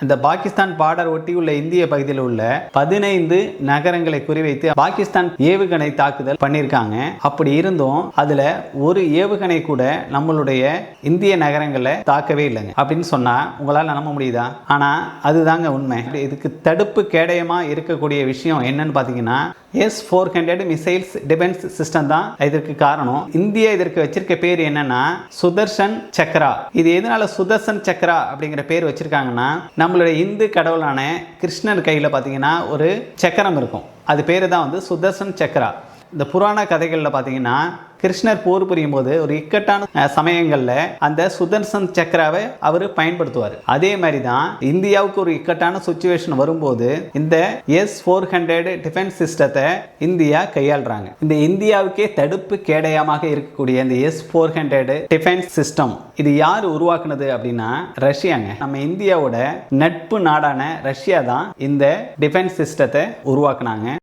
இந்த பாகிஸ்தான் பார்டர் ஒட்டியுள்ள இந்திய பகுதியில் உள்ள 15 நகரங்களை குறிவைத்து பாகிஸ்தான் ஏவுகணை தாக்குதல் பண்ணியிருக்காங்க. அப்படி இருந்தும் அதுல ஒரு ஏவுகணை கூட நம்மளுடைய இந்திய நகரங்களை தாக்கவே இல்லைங்க அப்படின்னு சொன்னா உங்களால் நம்ப முடியுதா? ஆனா அதுதாங்க உண்மை. இதுக்கு தடுப்பு கேடயமா இருக்கக்கூடிய விஷயம் என்னன்னு பாத்தீங்கன்னா S-400 மிசைல்ஸ் டிஃபென்ஸ் சிஸ்டம் தான் இதற்கு காரணம். இந்தியா இதற்கு வச்சிருக்க பேர் என்னன்னா சுதர்சன் சக்ரா. இது எதனால சுதர்சன் சக்ரா அப்படிங்கிற பேர் வச்சிருக்காங்கன்னா, நம்மளுடைய இந்து கடவுளான கிருஷ்ணர் கையில பாத்தீங்கன்னா ஒரு சக்கரம் இருக்கும். அது பேரு தான் வந்து சுதர்சன் சக்ரா. இந்த புராண கதைகளில் பார்த்தீங்கன்னா கிருஷ்ணர் போர் புரியும் போது ஒரு இக்கட்டான சமயங்களில் அந்த சுதர்சன் சக்கராவை அவர் பயன்படுத்துவார். அதே மாதிரி தான் இந்தியாவுக்கு ஒரு இக்கட்டான சுச்சுவேஷன் வரும்போது இந்த S-400 டிஃபென்ஸ் சிஸ்டத்தை இந்தியா கையாளுறாங்க. இந்த இந்தியாவுக்கே தடுப்பு கேடயமாக இருக்கக்கூடிய இந்த S-400 டிஃபென்ஸ் சிஸ்டம் இது யார் உருவாக்குனது அப்படின்னா ரஷ்யாங்க. நம்ம இந்தியாவோட நட்பு நாடான ரஷ்யா தான் இந்த டிஃபென்ஸ் சிஸ்டத்தை உருவாக்குனாங்க.